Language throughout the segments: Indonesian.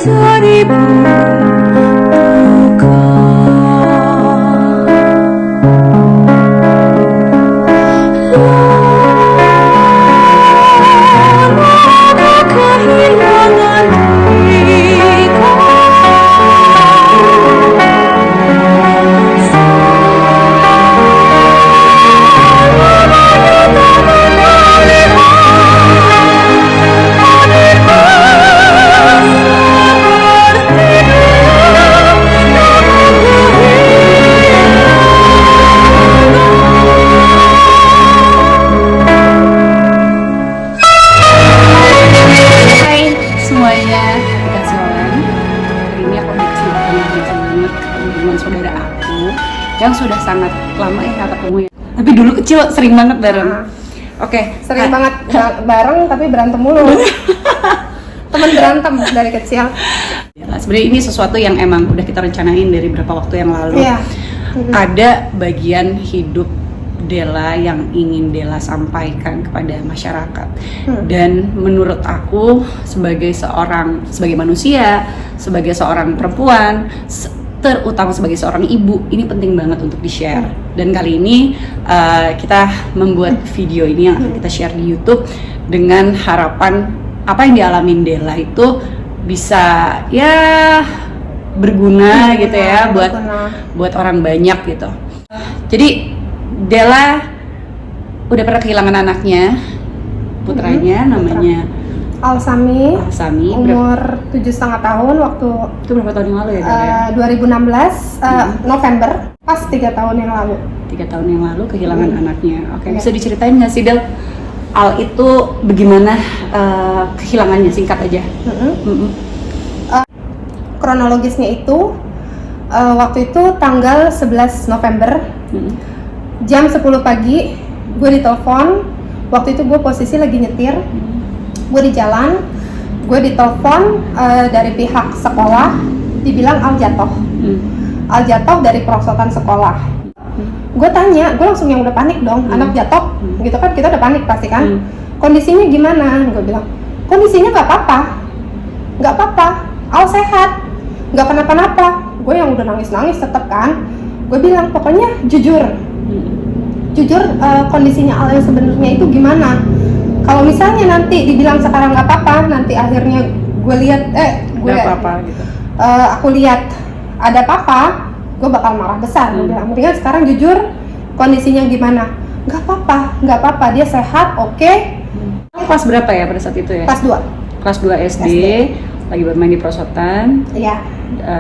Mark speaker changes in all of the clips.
Speaker 1: seribu duka. Lama kehilangan diriku, semuanya dikasih orang. Hari ini aku dikesempatan banget ketemu dengan saudara aku yang sudah sangat lama ya ketemu ya. Tapi dulu kecil sering banget bareng. Oke,
Speaker 2: Sering banget bareng tapi berantem mulu. Teman berantem dari kecil.
Speaker 1: Ya, sebenarnya ini sesuatu yang emang udah kita rencanain dari beberapa waktu yang lalu.
Speaker 2: Iya.
Speaker 1: Ada bagian hidup Della yang ingin Della sampaikan kepada masyarakat. Dan menurut aku sebagai manusia, sebagai seorang perempuan, terutama sebagai seorang ibu, ini penting banget untuk di-share. Dan kali ini kita membuat video ini yang akan kita share di YouTube dengan harapan apa yang dialamin Della itu bisa ya berguna gitu ya buat orang banyak gitu. Jadi Della udah pernah kehilangan anaknya, putranya namanya
Speaker 2: Alsami, umur 7,5 tahun waktu
Speaker 1: itu berapa tahun yang lalu ya?
Speaker 2: 2016 November, pas 3 tahun yang lalu.
Speaker 1: 3 tahun yang lalu kehilangan anaknya. Oke, bisa diceritain nggak sih Del? Al itu bagaimana kehilangannya, singkat aja.
Speaker 2: Kronologisnya itu waktu itu tanggal 11 November jam 10 pagi gue ditelepon. Waktu itu gue posisi lagi nyetir, gue di jalan, gue ditelepon dari pihak sekolah, dibilang Al jatuh. Al jatuh dari perosotan sekolah. Gue tanya, gue langsung yang udah panik dong, anak jatuh, gitu kan kita udah panik pasti kan. Kondisinya gimana? Gue bilang, kondisinya nggak apa-apa, Al sehat, nggak kenapa-napa. Gue yang udah nangis-nangis tetep kan. Gue bilang pokoknya jujur kondisinya Al yang sebenarnya itu gimana. Kalau misalnya nanti dibilang sekarang nggak apa-apa, nanti akhirnya gue lihat gitu. Aku lihat ada apa-apa, gue bakal marah besar. Gue bilang mendingan sekarang jujur kondisinya gimana. Nggak apa-apa, dia sehat, oke.
Speaker 1: Kelas berapa ya pada saat itu ya? Kelas 2 SD. Lagi bermain di perosotan.
Speaker 2: Iya.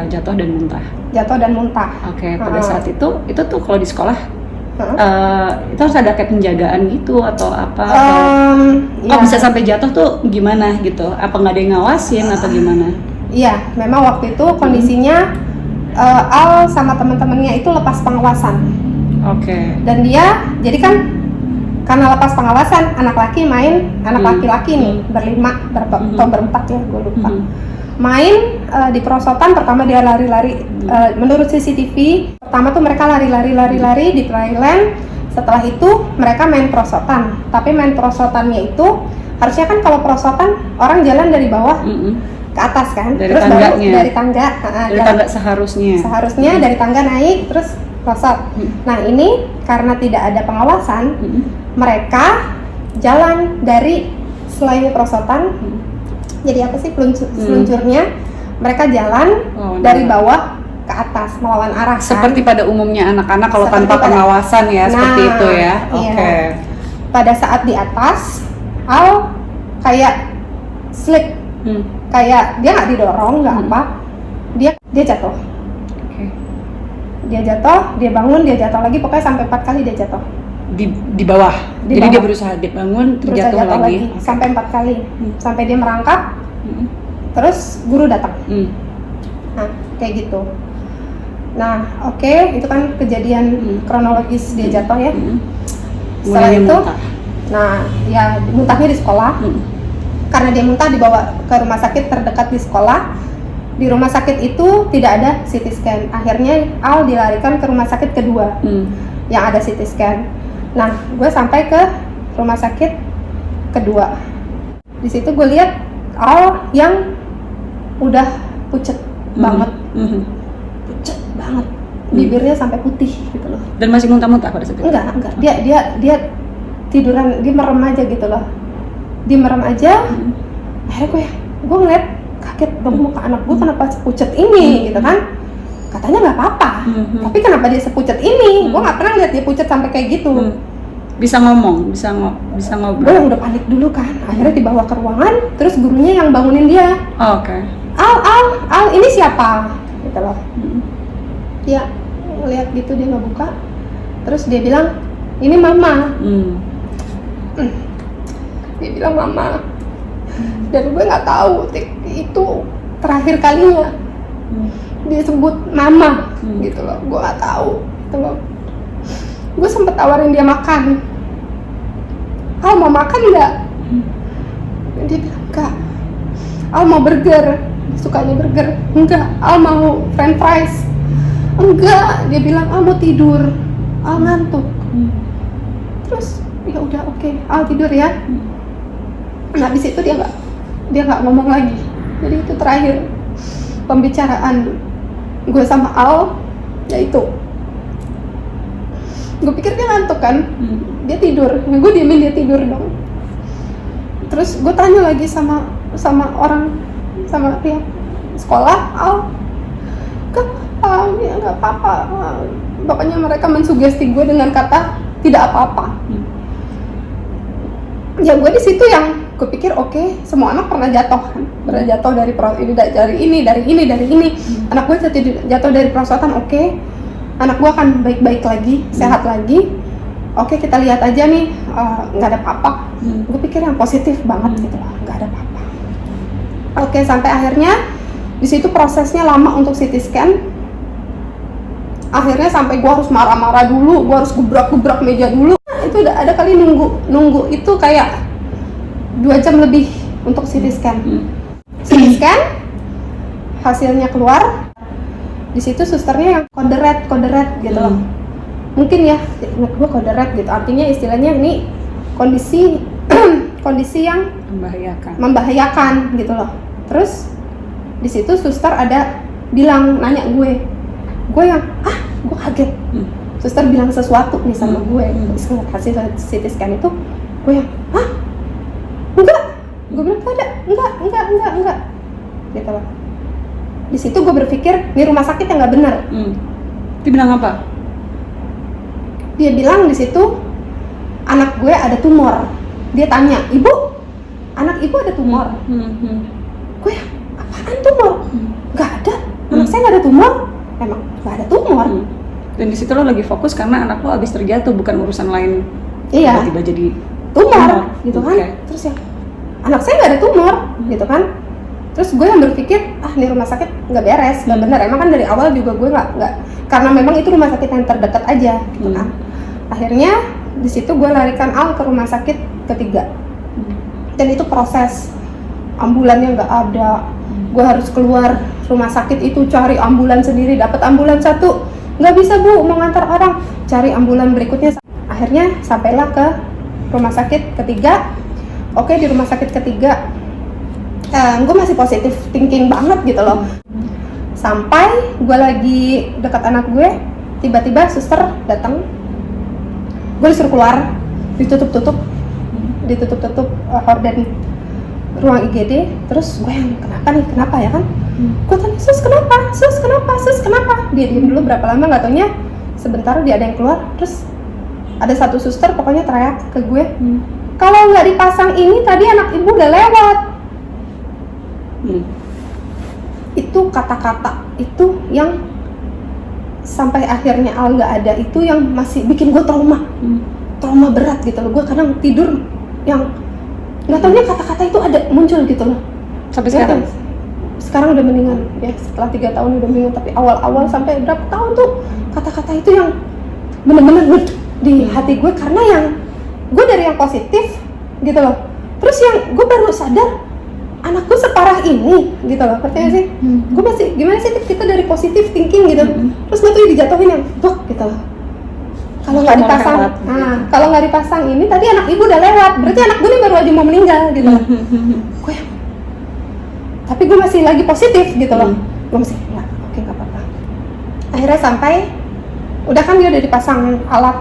Speaker 1: Jatuh dan muntah. Oke, pada saat itu tuh kalau di sekolah itu harus ada kayak penjagaan gitu atau apa? Kok bisa sampai jatuh tuh gimana gitu? Apa nggak ada yang ngawasin atau gimana?
Speaker 2: Iya, memang waktu itu kondisinya Al sama teman-temannya itu lepas pengawasan.
Speaker 1: Oke.
Speaker 2: Dan dia, jadi kan karena lepas pengawasan, anak laki-laki nih berlima, atau berempat ya, gue lupa. Main di perosotan. Pertama dia lari-lari, menurut CCTV pertama tuh mereka lari di playland. Setelah itu mereka main perosotan, tapi main perosotannya itu harusnya kan kalau perosotan orang jalan dari bawah ke atas kan, terus baru dari tangga seharusnya dari tangga naik terus prosot. Nah ini karena tidak ada pengawasan, mereka jalan dari selain perosotan. Jadi apa sih seluncurnya? Mereka jalan dari bawah ke atas melawan arah.
Speaker 1: Seperti pada umumnya anak-anak kalau tanpa pengawasan ya, seperti itu ya. Oke.
Speaker 2: Pada saat di atas, Al kayak slip, kayak dia nggak didorong, nggak apa, dia jatuh. Dia jatuh, dia bangun, dia jatuh lagi, pokoknya sampai 4 kali dia jatuh.
Speaker 1: Di bawah. Jadi dia berusaha bangun, terjatuh lagi.
Speaker 2: Sampai 4 kali. Sampai dia merangkak. Terus guru datang. Nah, kayak gitu. Nah, itu kan kejadian kronologis dia jatuh ya. Setelah itu, nah ya muntahnya di sekolah. Karena dia muntah dibawa ke rumah sakit terdekat di sekolah. Di rumah sakit itu tidak ada CT scan. Akhirnya Al dilarikan ke rumah sakit kedua yang ada CT scan. Nah, gue sampai ke rumah sakit kedua. Di situ gue lihat Al yang udah pucet banget, pucet banget, bibirnya sampai putih gitu loh.
Speaker 1: Dan masih muntah-muntah pada saat itu?
Speaker 2: Enggak, dia tiduran, dia merem aja gitu loh, dia merem aja. Akhirnya gue ngeliat kaget dong, muka anak gue kenapa sepucet ini gitu kan. Katanya nggak apa-apa, tapi kenapa dia sepucet ini? Gue nggak pernah lihat dia pucet sampai kayak gitu.
Speaker 1: Bisa ngomong, bisa ngobrol.
Speaker 2: Gue yang udah panik dulu kan, akhirnya dibawa ke ruangan, terus gurunya yang bangunin dia.
Speaker 1: Oke.
Speaker 2: Al, ini siapa? Gitu loh. Ya, ngeliat gitu dia nggak buka, terus dia bilang, ini mama. Dia bilang mama. Dan gue nggak tahu itu terakhir kalinya dia sebut mama gitu loh. Gue nggak tahu gitu loh. Gue sempet tawarin dia makan. Al mau makan nggak? Dia bilang enggak. Al mau burger, sukanya burger. Enggak. Al mau french fries. Enggak. Dia bilang Al mau tidur. Al ngantuk. Terus ya udah oke. Al tidur ya. Nah habis itu dia nggak ngomong lagi. Jadi itu terakhir pembicaraan gue sama Al, yaitu gue pikir dia ngantuk kan, dia tidur. Gue diemin dia tidur dong. Terus gue tanya lagi sama orang, sama pihak sekolah, Al, ya nggak apa-apa. Pokoknya mereka mensugesti gue dengan kata tidak apa-apa. Ya gue di situ yang gue pikir oke, semua anak pernah jatuh kan, pernah jatuh dari ini. Anak gue jatuh dari perosotan, oke. Anak gue akan baik-baik lagi, sehat lagi. Oke, kita lihat aja nih, nggak ada apa-apa. Gue pikir yang positif banget gitu lah, nggak ada apa-apa. Oke, sampai akhirnya di situ prosesnya lama untuk CT scan. Akhirnya sampai gue harus marah-marah dulu, gue harus gebrak-gebrak meja dulu. Itu udah ada kali nunggu itu kayak 2 jam lebih untuk CT scan. CT scan, hasilnya keluar. Di situ susternya yang kode red gitu loh. Mungkin ya, ingat gue kode red gitu. Artinya istilahnya ini kondisi yang membahayakan gitu loh. Terus di situ suster ada nanya gue yang gue kaget. Suster bilang sesuatu nih sama gue. Hasil CT scan itu, gue yang enggak. Gue bilang enggak. Gitu loh. Di situ gue berpikir ini rumah sakit yang nggak benar.
Speaker 1: Dia bilang apa?
Speaker 2: Dia bilang di situ anak gue ada tumor. Dia tanya, ibu, anak ibu ada tumor. Gue apaan tumor? Nggak ada. Anak saya nggak ada tumor. Emang nggak ada tumor.
Speaker 1: Dan di situ lo lagi fokus karena anak lo abis terjatuh, bukan urusan lain.
Speaker 2: Iya.
Speaker 1: Tiba-tiba jadi
Speaker 2: tumor gitu kan.
Speaker 1: Okay.
Speaker 2: Terus ya anak saya nggak ada tumor gitu kan. Terus gue yang berpikir ini rumah sakit nggak beres, nggak benar. Emang kan dari awal juga gue nggak karena memang itu rumah sakit yang terdekat aja gitu kan. Akhirnya di situ gue larikan Al ke rumah sakit ketiga. Dan itu proses, ambulannya nggak ada. Gue harus keluar rumah sakit itu cari ambulan sendiri, dapat ambulan satu nggak bisa bu, mau ngantar orang, cari ambulan berikutnya. Akhirnya sampailah ke rumah sakit ketiga. Oke, di rumah sakit ketiga gue masih positif thinking banget gitu loh. Sampai gue lagi dekat anak gue, tiba-tiba suster datang. Gue disuruh keluar, ditutup horden ruang IGD. Terus gue yang kenapa ya kan? Gue tanya, sus kenapa? Dia diem dulu berapa lama, nggak taunya sebentar dia ada yang keluar. Terus ada satu suster pokoknya teriak ke gue, kalau nggak dipasang ini tadi anak ibu udah lewat. Itu kata-kata itu yang sampai akhirnya Al nggak ada, itu yang masih bikin gue trauma berat gitu loh. Gue kadang tidur yang nggak taunya kata-kata itu ada muncul gitu loh.
Speaker 1: Sampai
Speaker 2: sekarang udah mendingan ya, setelah 3 tahun udah mendingan, tapi awal-awal sampai berapa tahun tuh kata-kata itu yang bener-bener di hati gue, karena yang gue dari yang positif gitu loh, terus yang gue baru sadar anak gue separah ini gitu loh, percaya sih? Gue masih gimana sih kita dari positif thinking gitu, terus gue tuh dijatuhin yang bok gitu loh. Kalau nggak dipasang, kalau nggak dipasang ini tadi anak ibu udah lewat, berarti anak gue nih baru aja mau meninggal gitu loh. Gue tapi gue masih lagi positif gitu loh. Gue masih ya oke nggak apa-apa. Akhirnya sampai udah kan dia udah dipasang alat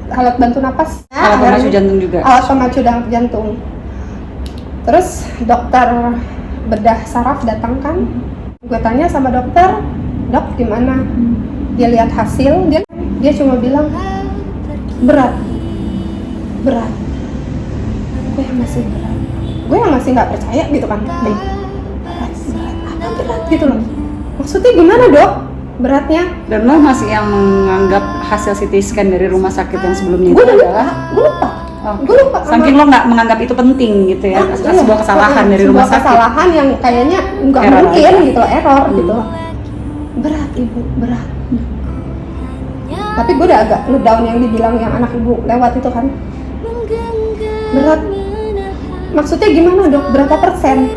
Speaker 2: alat bantu napas,
Speaker 1: Alat pemacu jantung juga.
Speaker 2: alat pemacu jantung. Terus dokter bedah saraf datang kan, gue tanya sama dokter, dok gimana? Dia lihat hasil, dia cuma bilang berat. Gue yang masih berat, gue yang masih nggak percaya gitu kan. Berat apa berat gitu loh, maksudnya gimana dok beratnya?
Speaker 1: Dan lo masih yang menganggap hasil CT scan dari rumah sakit yang sebelumnya
Speaker 2: Gue
Speaker 1: itu
Speaker 2: lupa,
Speaker 1: adalah
Speaker 2: gue lupa
Speaker 1: saking lo nggak menganggap itu penting gitu ya, sebuah kesalahan dari rumah
Speaker 2: sebuah
Speaker 1: sakit.
Speaker 2: kesalahan yang kayaknya nggak
Speaker 1: Error
Speaker 2: mungkin
Speaker 1: aja.
Speaker 2: gitu loh, error gitu loh. Berat ibu, berat. Tapi gue udah agak ngedown yang dibilang yang anak ibu lewat itu kan. Berat. Maksudnya gimana dok? Berapa persen?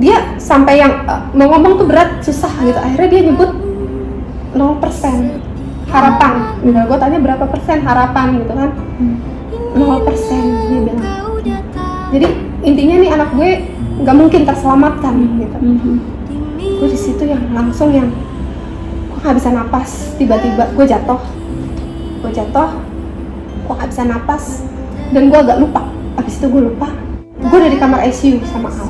Speaker 2: Dia sampai yang mau ngomong tuh berat susah gitu. Akhirnya dia nyebut 0% harapan. Gitu. Gue tanya berapa persen harapan gitu kan? 0% dia bilang. Jadi intinya nih anak gue nggak mungkin terselamatkan gitu. Gue di situ yang langsung yang gue nggak bisa napas, tiba-tiba gue jatuh, gue nggak bisa napas dan gue agak lupa. Abis itu gue lupa, gue udah di kamar ICU sama Al.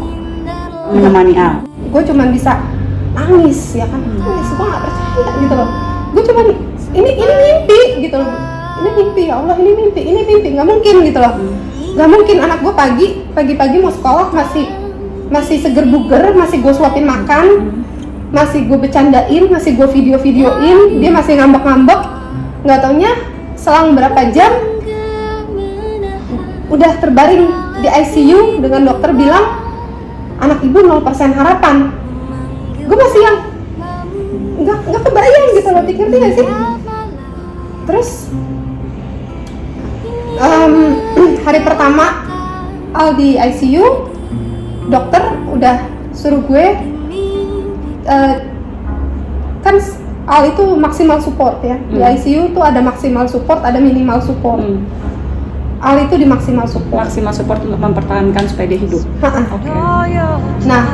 Speaker 1: Menemani Al.
Speaker 2: Gue cuman bisa nangis ya kan, nangis, gue nggak percaya gitu loh. Gue cuman ini mimpi gitu loh, ini mimpi ya Allah, ini mimpi, nggak mungkin gitu loh. Nggak mungkin anak gue pagi-pagi mau sekolah masih seger buger, masih gue suapin makan, masih gue bercandain, masih gue video-videoin, dia masih ngambek-ngambek. Nggak taunya selang berapa jam udah terbaring di ICU dengan dokter bilang anak ibu 0% harapan. Gue masih yang nggak kebayang gitu loh, pikirnya nggak sih. Terus hari pertama Al di ICU, dokter udah suruh gue kan Al itu maksimal support ya. Di ICU tuh ada maksimal support, ada minimal support. Al itu di maksimal support.
Speaker 1: Maksimal support untuk mempertahankan supaya dia hidup. Oke.
Speaker 2: Nah,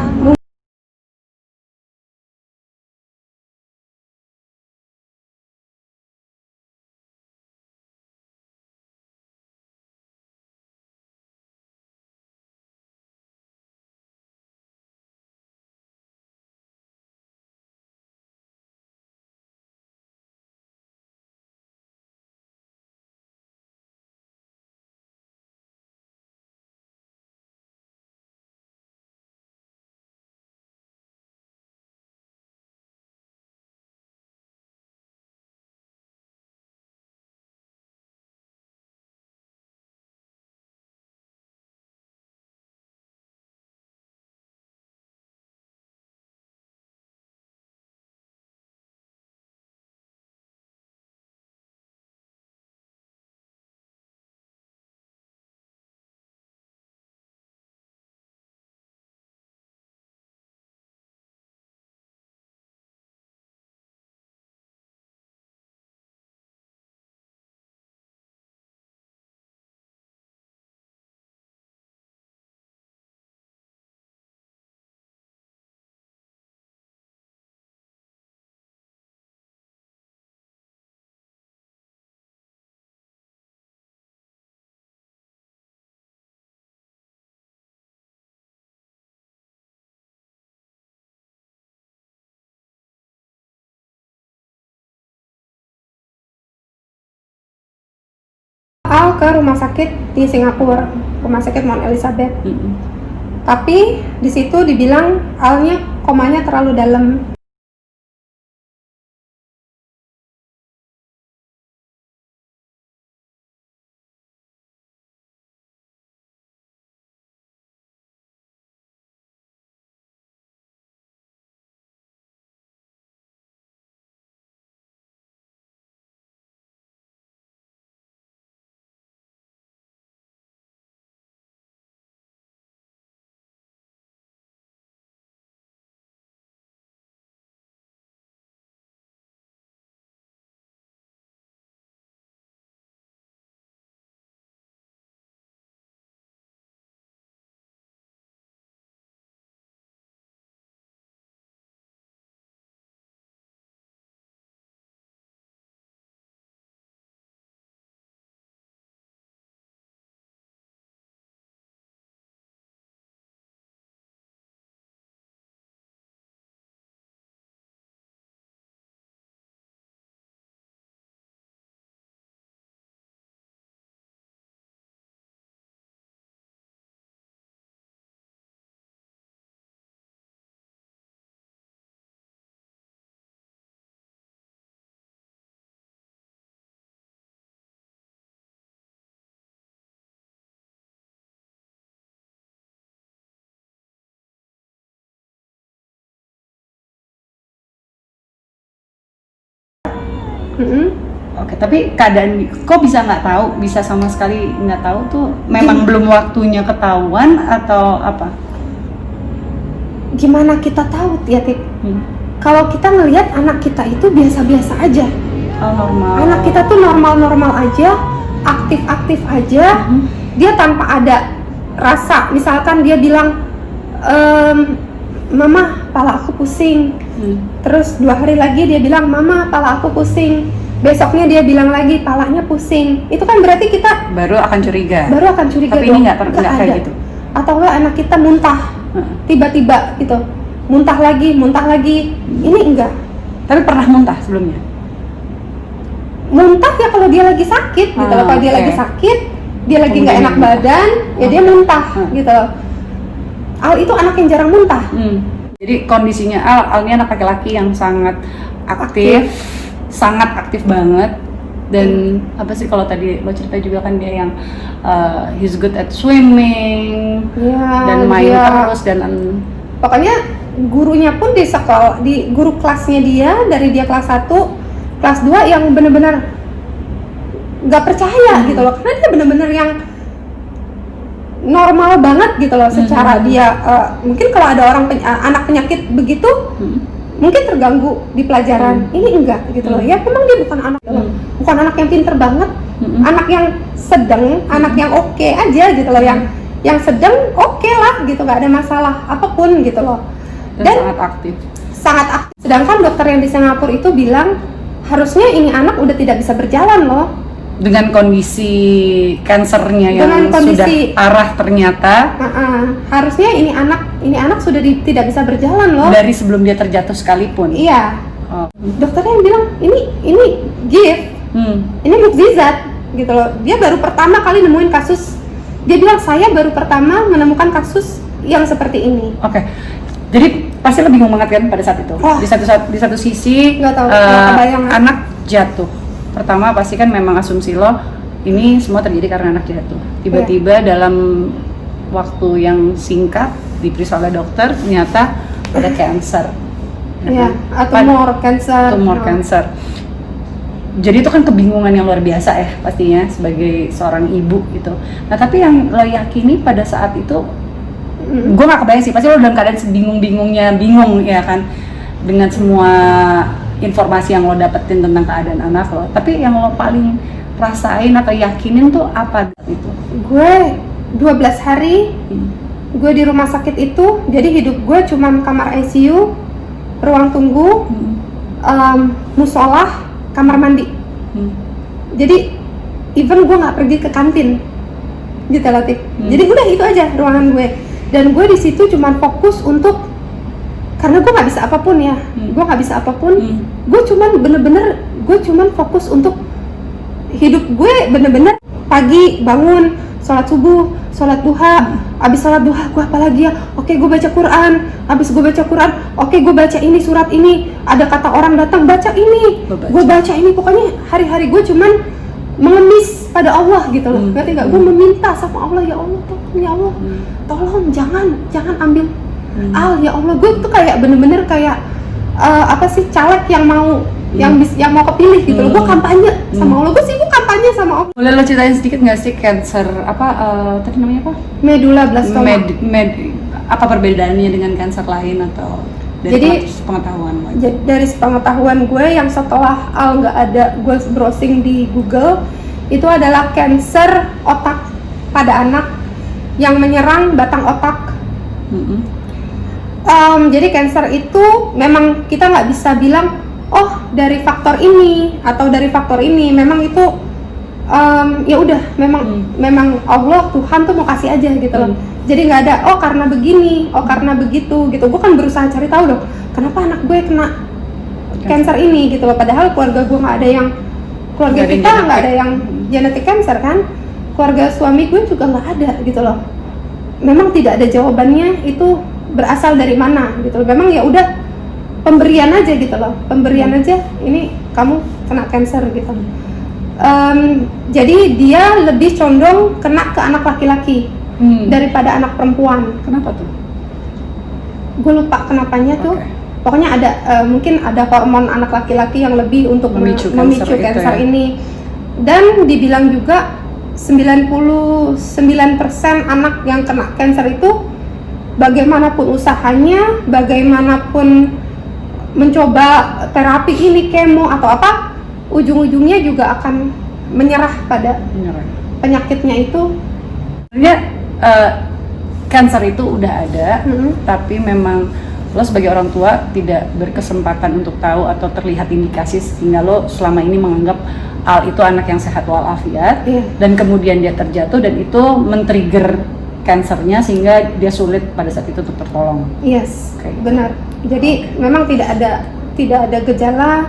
Speaker 2: Al ke rumah sakit di Singapura, rumah sakit Mount Elizabeth. Tapi di situ dibilang Alnya komanya terlalu dalam.
Speaker 1: Oke, tapi keadaan kok bisa nggak tahu, bisa sama sekali nggak tahu tuh memang belum waktunya ketahuan atau apa?
Speaker 2: Gimana kita tahu ya, Tik? Kalau kita ngelihat anak kita itu biasa-biasa aja.
Speaker 1: Oh, normal.
Speaker 2: Anak kita tuh normal-normal aja, aktif-aktif aja. Dia tanpa ada rasa, misalkan dia bilang, Mama, pala aku pusing. Terus 2 hari lagi dia bilang, Mama, pala aku pusing. Besoknya dia bilang lagi, palanya pusing. Itu kan berarti kita
Speaker 1: baru akan curiga. Tapi
Speaker 2: dong.
Speaker 1: ini nggak kayak gitu.
Speaker 2: Atau enggak anak kita muntah, tiba-tiba gitu, muntah lagi. Ini enggak.
Speaker 1: Tapi pernah muntah sebelumnya?
Speaker 2: Muntah ya kalau dia lagi sakit gitu loh. Kalau dia lagi sakit, dia lagi nggak enak badan, ya dia muntah gitu loh. Al itu anak yang jarang muntah.
Speaker 1: Jadi kondisinya Al ini anak laki-laki yang sangat aktif. Sangat aktif banget. Dan apa sih kalau tadi lo cerita juga kan dia yang he's good at swimming dan main terus dan
Speaker 2: pokoknya gurunya pun di sekolah, di guru kelasnya dia dari dia kelas 1, kelas 2 yang bener-bener nggak percaya gitu loh, karena dia bener-bener yang normal banget gitu loh secara dia mungkin kalau ada orang anak penyakit begitu mungkin terganggu di pelajaran, ini enggak gitu loh. Ya memang dia bukan anak bukan anak yang pinter banget, anak yang sedang, anak yang oke aja gitu loh, yang sedang oke lah gitu, nggak ada masalah apapun gitu loh. Dan sangat aktif. Sedangkan dokter yang di Singapura itu bilang harusnya ini anak udah tidak bisa berjalan loh.
Speaker 1: Dengan kondisi kansernya yang sudah parah ternyata.
Speaker 2: Harusnya ini anak sudah tidak bisa berjalan loh.
Speaker 1: Dari sebelum dia terjatuh sekalipun.
Speaker 2: Iya. Dokternya yang bilang ini gift, ini mukjizat gitu loh. Dia baru pertama kali nemuin kasus. Dia bilang saya baru pertama menemukan kasus yang seperti ini.
Speaker 1: Oke. Jadi pasti lo bingung banget kan pada saat itu. Di satu sisi anak jatuh. Pertama pasti kan memang asumsi lo ini semua terjadi karena anak jatuh. Tiba-tiba dalam waktu yang singkat diperiksa oleh dokter ternyata ada cancer.
Speaker 2: Tumor cancer.
Speaker 1: Jadi itu kan kebingungan yang luar biasa ya pastinya sebagai seorang ibu gitu. Nah tapi yang lo yakini pada saat itu, gue nggak kebayang sih, pasti lo dalam keadaan sebingung-bingungnya, bingung ya kan dengan semua informasi yang lo dapetin tentang keadaan anak lo. Tapi yang lo paling rasain atau yakinin tuh apa itu? Gue
Speaker 2: 12 hari gue di rumah sakit itu, jadi hidup gue cuma kamar ICU, ruang tunggu, musola, kamar mandi. Jadi even gue nggak pergi ke kantin gitu loh, jadi udah itu aja ruangan gue. Dan gue di situ cuma fokus untuk, karena gue nggak bisa apapun ya, gue cuman fokus untuk hidup gue bener-bener pagi bangun, sholat subuh, sholat duha, abis sholat duha gue apalagi ya, oke gue baca Quran, abis gue baca Quran, oke gue baca ini surat ini, ada kata orang datang baca ini, gue baca ini, pokoknya hari-hari gue cuman mengemis pada Allah gitu loh, ngerti gak? Gue meminta sama Allah, ya Allah tolong jangan ambil Al, ya Allah. Gue tuh kayak bener-bener kayak caleg yang mau yang mau kepilih gitu loh. Gue kampanye sama Allah, gue sibuk kampanye sama Allah.
Speaker 1: Boleh lo ceritain sedikit nggak sih cancer tadi namanya apa?
Speaker 2: Medulloblastoma.
Speaker 1: Apa perbedaannya dengan cancer lain atau dari pengetahuan lo?
Speaker 2: Dari pengetahuan gue yang setelah Al nggak ada, gue browsing di Google, itu adalah cancer otak pada anak yang menyerang batang otak. Jadi cancer itu memang kita nggak bisa bilang dari faktor ini atau dari faktor ini, memang itu ya udah memang Allah Tuhan tuh mau kasih aja gitu loh. Jadi nggak ada karena begini, karena begitu gitu. Gue kan berusaha cari tahu dong kenapa anak gue kena cancer ini gitu loh. Padahal keluarga gue nggak ada yang, kita nggak ada yang genetik cancer kan, keluarga suami gue juga nggak ada gitu loh. Memang tidak ada jawabannya itu berasal dari mana gitu loh. Memang ya udah pemberian aja gitu loh, pemberian aja, ini kamu kena cancer gitu. Jadi dia lebih condong kena ke anak laki-laki daripada anak perempuan.
Speaker 1: Kenapa tuh?
Speaker 2: Gue lupa kenapanya tuh. pokoknya ada mungkin ada hormon anak laki-laki yang lebih untuk
Speaker 1: Memicu
Speaker 2: memicu
Speaker 1: kanker itu
Speaker 2: kanker
Speaker 1: ya.
Speaker 2: ini. Dan dibilang juga 99% anak yang kena kanker itu bagaimanapun usahanya, bagaimanapun mencoba terapi ini, kemo atau apa, ujung-ujungnya juga akan menyerah pada
Speaker 1: Beneran.
Speaker 2: penyakitnya itu.
Speaker 1: Sebenarnya kanker itu udah ada, tapi memang lo sebagai orang tua tidak berkesempatan untuk tahu atau terlihat indikasi, sehingga lo selama ini menganggap Al itu anak yang sehat walafiat, dan kemudian dia terjatuh dan itu men-trigger kansernya sehingga dia sulit pada saat itu untuk tertolong.
Speaker 2: Yes,
Speaker 1: Oke.
Speaker 2: benar. Jadi memang tidak ada gejala,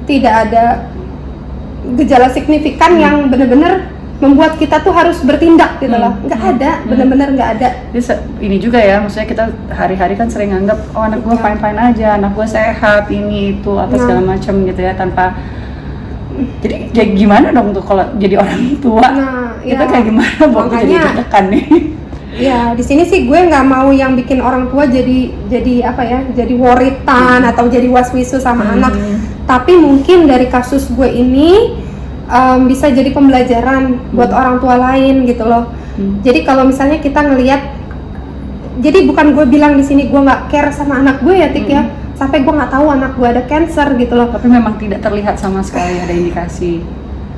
Speaker 2: tidak ada gejala signifikan yang benar-benar membuat kita tuh harus bertindak gitu loh. Nggak ada, benar-benar nggak ada.
Speaker 1: Jadi ini juga ya, maksudnya kita hari-hari kan sering anggap oh anak gue fine-fine aja, anak gue sehat, ini itu atau segala macam gitu ya, tanpa. Jadi kayak gimana dong tuh kalau jadi orang tua?
Speaker 2: Nah,
Speaker 1: Kita
Speaker 2: ya,
Speaker 1: kayak gimana buat jadi
Speaker 2: makanya-
Speaker 1: deg-degan nih?
Speaker 2: Ya, di sini sih gue nggak mau yang bikin orang tua jadi apa ya, jadi woritan atau jadi waswisu sama anak. Tapi mungkin dari kasus gue ini bisa jadi pembelajaran buat orang tua lain gitu loh. Jadi kalau misalnya kita ngelihat, jadi bukan gue bilang di sini gue nggak care sama anak gue ya, Tik ya, sampai gue nggak tahu anak gue ada cancer gitu loh.
Speaker 1: Tapi memang tidak terlihat sama sekali ada indikasi.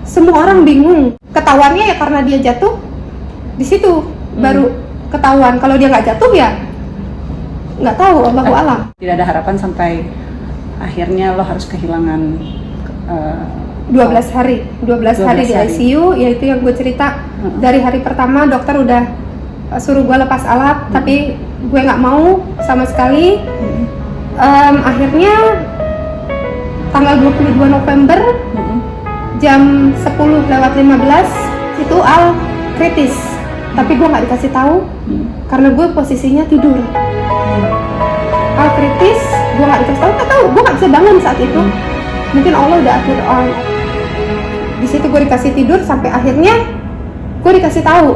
Speaker 2: Semua orang bingung. Ketahuannya ya karena dia jatuh, di situ baru ketahuan. Kalau dia nggak jatuh ya nggak tahu, Allahu alam.
Speaker 1: Tidak ada harapan sampai akhirnya lo harus kehilangan
Speaker 2: 12 hari 12 hari di
Speaker 1: hari.
Speaker 2: ICU, yaitu yang gue cerita. Dari hari pertama dokter udah suruh gue lepas alat, tapi gue nggak mau sama sekali. Akhirnya tanggal 22 November jam 10:15 itu Al kritis, tapi gue nggak dikasih tahu karena gue posisinya tidur. Al kritis, gue nggak dikasih tahu, gue nggak bisa bangun saat itu. Mungkin Allah udah atur di situ. Gue dikasih tidur sampai akhirnya gue dikasih tahu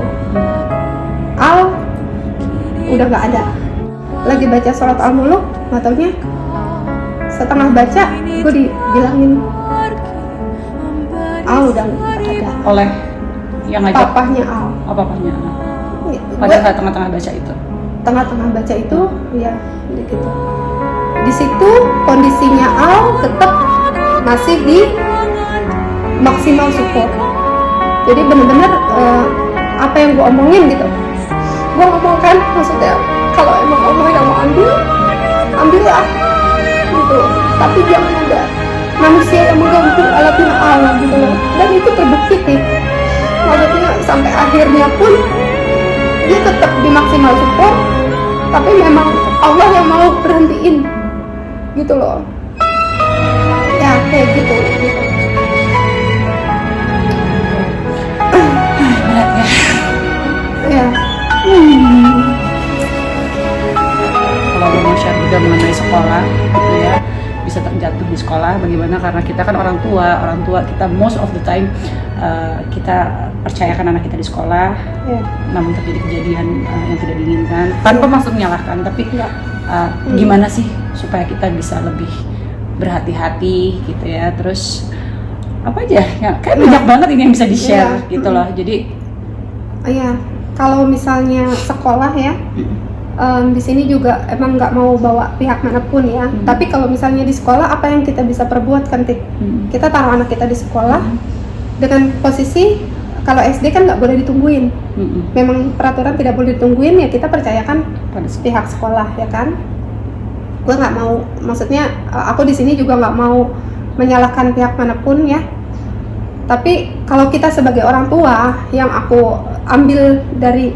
Speaker 2: Al udah nggak ada. Lagi baca sholat Al-Muluk, nggak taunya setengah baca gue dibilangin Al udah nggak ada.
Speaker 1: oleh yang ngajak
Speaker 2: Papahnya Al.
Speaker 1: apa-apanya pada
Speaker 2: Gue
Speaker 1: saat tengah-tengah baca itu.
Speaker 2: tengah-tengah baca itu ya gitu. Di situ kondisinya Al tetap masih di maksimal support. Jadi benar-benar apa yang gue omongin gitu, gue ngomong kan, maksudnya kalau emang Allah yang mau ambillah gitu, tapi jangan ada manusia yang mengganggu alatnya Allah gitu loh. Dan itu terbukti nih, maksudnya sampai akhirnya pun dia tetap di maksimal support, tapi memang Allah yang mau berhentiin gitu loh ya, kayak gitu.
Speaker 1: Berat ya.
Speaker 2: Ya.
Speaker 1: Kalau mau share juga mengenai sekolah gitu ya, bisa terjatuh di sekolah bagaimana, karena kita kan orang tua kita most of the time kita percayakan anak kita di sekolah, namun terjadi kejadian yang tidak diinginkan, tanpa maksud menyalahkan, tapi gimana sih supaya kita bisa lebih berhati-hati gitu ya. Terus apa aja ya, kayak banyak banget ini yang bisa di-share gitu loh. Jadi
Speaker 2: Iya, kalau misalnya sekolah ya, di sini juga emang nggak mau bawa pihak manapun ya. Tapi kalau misalnya di sekolah, apa yang kita bisa perbuat kan, Tik? Kita taruh anak kita di sekolah dengan posisi kalau SD kan nggak boleh ditungguin. Memang peraturan tidak boleh ditungguin, ya kita percayakan
Speaker 1: pada
Speaker 2: pihak sekolah ya kan. Gue nggak mau, maksudnya aku di sini juga nggak mau menyalahkan pihak manapun ya. Tapi kalau kita sebagai orang tua, yang aku ambil dari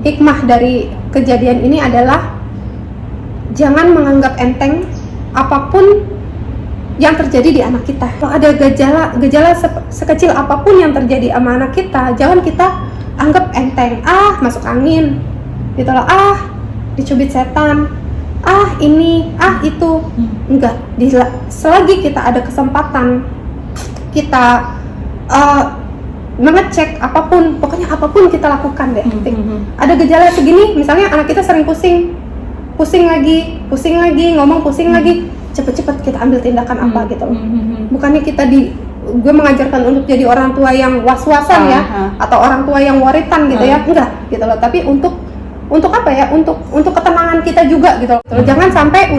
Speaker 2: hikmah dari kejadian ini adalah jangan menganggap enteng apapun yang terjadi di anak kita. Kalau ada gejala sekecil apapun yang terjadi sama anak kita, jangan kita anggap enteng. Masuk angin gitu loh, dicubit setan, ini, itu. Enggak. Selagi kita ada kesempatan, kita mengecek apapun, pokoknya apapun kita lakukan deh. Ada gejala segini, misalnya anak kita sering pusing lagi, ngomong pusing lagi, cepet-cepet kita ambil tindakan apa gitu loh.
Speaker 1: Hmm.
Speaker 2: Bukannya gue mengajarkan untuk jadi orang tua yang was-wasan ya, atau orang tua yang waritan gitu ya, enggak gitu loh. Tapi untuk apa ya? Untuk ketenangan kita juga gitu loh. Jangan sampai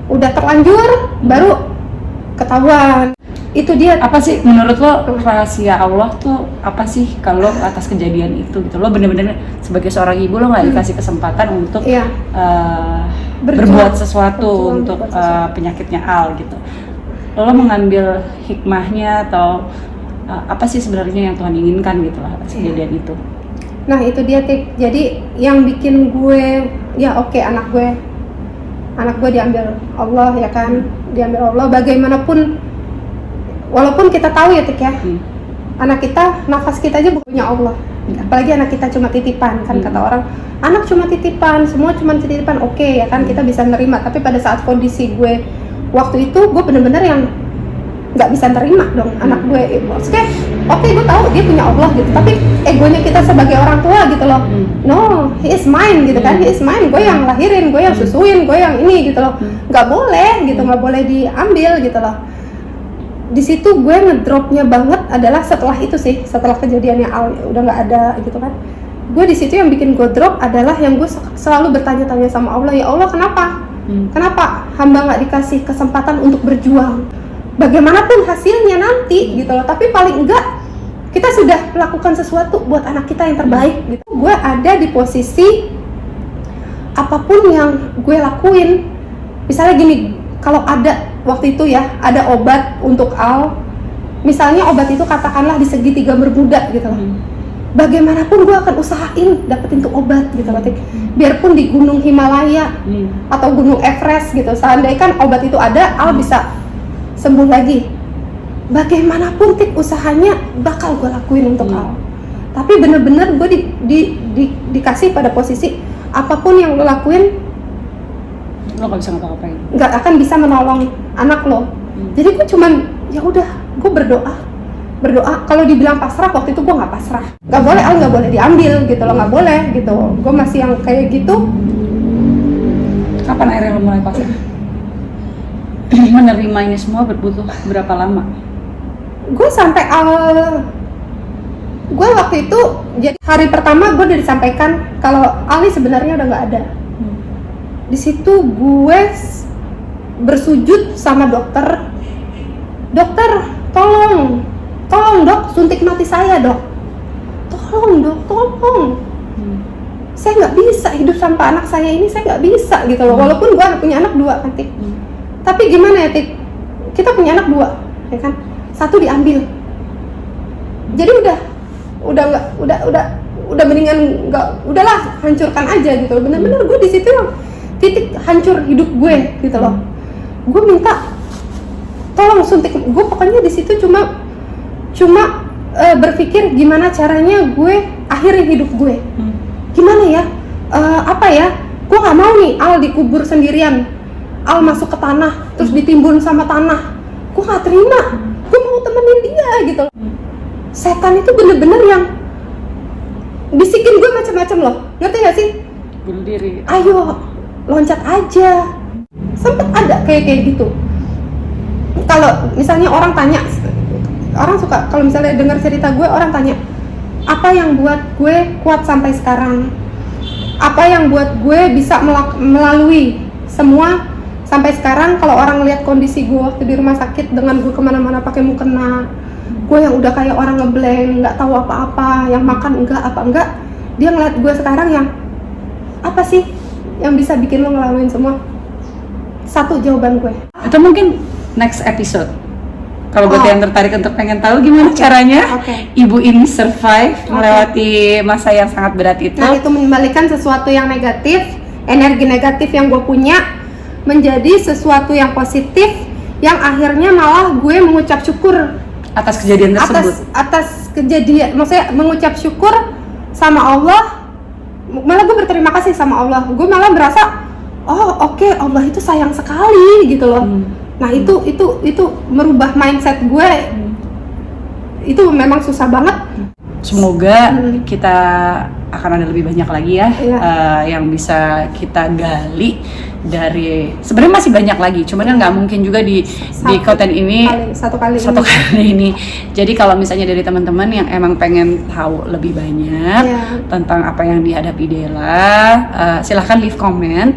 Speaker 2: udah terlanjur baru ketahuan. Itu dia.
Speaker 1: Apa sih menurut lo rahasia Allah tuh apa sih kalau atas kejadian itu gitu? Lo bener-bener sebagai seorang ibu lo nggak dikasih kesempatan untuk
Speaker 2: Iya.
Speaker 1: berbuat sesuatu untuk penyakitnya Al gitu. Lo mengambil hikmahnya atau apa sih sebenarnya yang Tuhan inginkan gitu lah atas kejadian itu?
Speaker 2: Nah itu dia Tik. Jadi yang bikin gue ya oke, anak gue diambil Allah ya kan, diambil Allah. Bagaimanapun, walaupun kita tahu ya Tik ya, anak kita, nafas kita aja bukan punya Allah. Apalagi anak kita cuma titipan kan, kata orang, anak cuma titipan, semua cuma titipan. Oke ya kan, kita bisa nerima. Tapi pada saat kondisi gue waktu itu, gue bener-bener yang nggak bisa nerima dong anak gue. Maksudnya oke, gue tahu dia punya Allah gitu, tapi egonya kita sebagai orang tua gitu loh, no, he is mine gitu kan, he is mine, gue yang lahirin, gue yang susuin, gue yang ini gitu loh, nggak boleh gitu, nggak boleh diambil gitu loh. Di situ gue ngedropnya banget adalah setelah itu sih, setelah kejadiannya Al udah nggak ada gitu kan, gue di situ yang bikin gue drop adalah yang gue selalu bertanya-tanya sama Allah, ya Allah kenapa hamba nggak dikasih kesempatan untuk berjuang, bagaimanapun hasilnya nanti gitu loh, tapi paling enggak kita sudah melakukan sesuatu buat anak kita yang terbaik gitu. Gue ada di posisi apapun yang gue lakuin, misalnya gini, kalau ada waktu itu ya, ada obat untuk Al, misalnya obat itu katakanlah di segitiga Bermuda gitu loh, bagaimanapun gue akan usahain dapetin tuh obat gitu loh, biarpun di Gunung Himalaya atau Gunung Everest gitu, seandainya kan obat itu ada, Al bisa sembuh lagi, bagaimanapun Tik usahanya bakal gue lakuin untuk Al. Tapi bener-bener gue dikasih pada posisi apapun yang lo lakuin,
Speaker 1: lo nggak bisa ngapa-ngapain,
Speaker 2: nggak akan bisa menolong anak lo. Jadi gue cuman ya udah, gue berdoa. Kalau dibilang pasrah, waktu itu gue nggak pasrah, nggak boleh Al, nggak boleh diambil gitu loh, nggak boleh gitu. Gue masih yang kayak gitu.
Speaker 1: Kapan akhirnya lo mulai pasrah? Menerima ini semua butuh berapa lama?
Speaker 2: Gue sampai gue waktu itu, jadi hari pertama gue udah disampaikan kalau Ali sebenarnya udah nggak ada. Di situ gue bersujud sama dokter, tolong dok, suntik mati saya dok, tolong dok, tolong. Saya nggak bisa hidup tanpa anak saya ini, saya nggak bisa gitu loh. Walaupun gue punya anak 2 kan Tik. Tapi gimana ya Tik, kita punya anak 2 ya kan, 1 diambil, jadi udah mendingan nggak, udahlah hancurkan aja gitu loh. Bener-bener gue di situ yang titik hancur hidup gue gitu loh. Gue minta tolong suntik, gue pokoknya di situ cuma berpikir gimana caranya gue akhirin hidup gue, gimana ya, apa ya, gue nggak mau nih Al dikubur sendirian, Al masuk ke tanah terus ditimbun sama tanah, gue nggak terima, gue mau temenin dia gitu loh. Setan itu bener-bener yang bisikin gue macam-macam loh, ngerti gak sih?
Speaker 1: Bunuh diri.
Speaker 2: Ayo loncat aja, sempet ada kayak gitu. Kalau misalnya orang tanya, orang suka kalau misalnya dengar cerita gue, orang tanya apa yang buat gue kuat sampai sekarang, apa yang buat gue bisa melalui semua sampai sekarang. Kalau orang lihat kondisi gue waktu di rumah sakit dengan gue kemana-mana pakai mukena, gue yang udah kayak orang ngeblank, nggak tahu apa-apa, yang makan enggak, dia ngeliat gue sekarang yang apa sih yang bisa bikin lo ngelakuin semua? Satu jawaban gue.
Speaker 1: Itu mungkin next episode. Kalau buat yang tertarik untuk pengen tahu gimana caranya ibu ini survive melewati masa yang sangat berat itu.
Speaker 2: Nah itu mengembalikan sesuatu yang negatif, energi negatif yang gue punya menjadi sesuatu yang positif, yang akhirnya malah gue mengucap syukur
Speaker 1: atas kejadian tersebut.
Speaker 2: Atas kejadian, maksudnya mengucap syukur sama Allah. Malah gue berterima kasih sama Allah. Gue malah merasa, oh oke, Allah itu sayang sekali gitu loh. Nah itu merubah mindset gue. Itu memang susah banget.
Speaker 1: semoga kita akan ada lebih banyak lagi ya
Speaker 2: Iya.
Speaker 1: yang bisa kita gali dari, sebenarnya masih banyak lagi, cuman kan nggak mungkin juga di konten ini
Speaker 2: satu kali
Speaker 1: ini. Jadi kalau misalnya dari teman-teman yang emang pengen tahu lebih banyak
Speaker 2: Iya.
Speaker 1: tentang apa yang dihadapi Della, silahkan leave comment,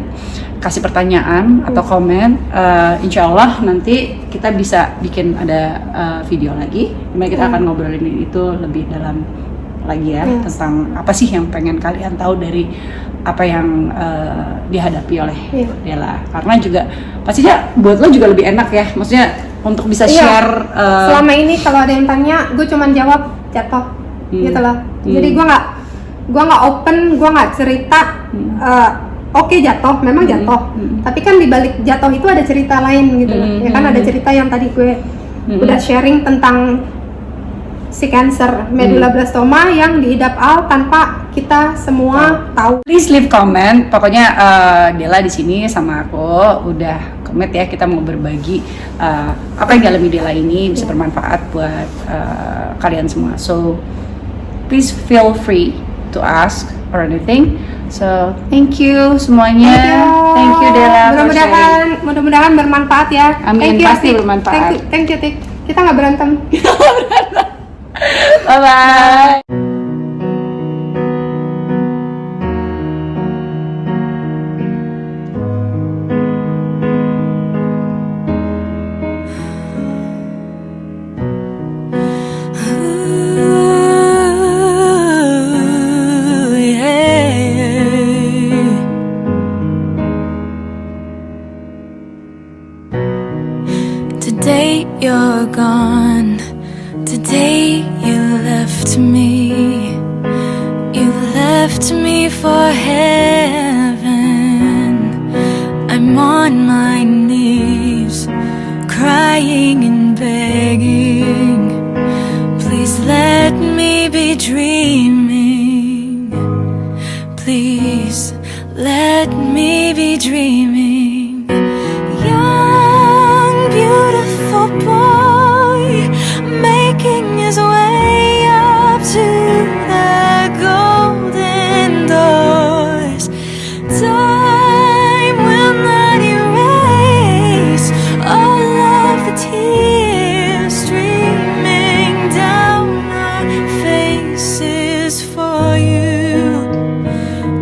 Speaker 1: kasih pertanyaan atau komen. Insya Allah nanti kita bisa bikin ada video lagi, dimana kita akan ngobrolin itu lebih dalam lagi ya, tentang apa sih yang pengen kalian tahu dari apa yang dihadapi oleh Della. Karena juga pastinya buat lo juga lebih enak ya, maksudnya untuk bisa share.
Speaker 2: Selama ini kalau ada yang tanya, gue cuman jawab jatuh gitu loh. Jadi gue nggak open, gue nggak cerita. Oke, jatuh, memang jatuh. Tapi kan di balik jatuh itu ada cerita lain gitu loh. Ya kan ada cerita yang tadi gue udah sharing tentang si kanker medulloblastoma yang diidap Al tanpa kita semua tahu.
Speaker 1: Please leave comment. Pokoknya Della di sini sama aku udah komit ya, kita mau berbagi apa yang dialami Della ini bisa bermanfaat buat kalian semua. So please feel free to ask or anything. So thank you semuanya. Thank you Della.
Speaker 2: Mudah-mudahan bermanfaat ya.
Speaker 1: Amin, pasti bermanfaat.
Speaker 2: Thank you Tik. Kita nggak berantem.
Speaker 1: Bye bye.
Speaker 3: Today you're gone. Today you left me. You left me for heaven. I'm on my knees, crying and begging. Please let me be dreaming. Please let me be dreaming. Young, beautiful boy, making his way up to the golden doors. Time will not erase all of the tears streaming down our faces for you.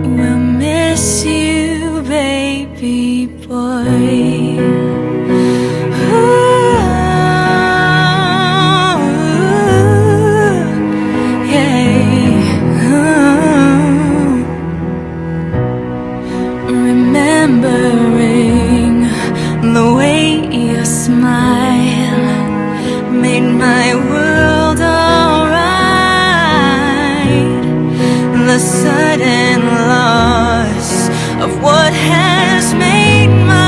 Speaker 3: We'll miss you, baby boy. Remembering the way your smile made my world alright. The sudden loss of what has made my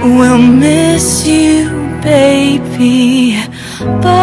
Speaker 3: We'll miss you, baby, but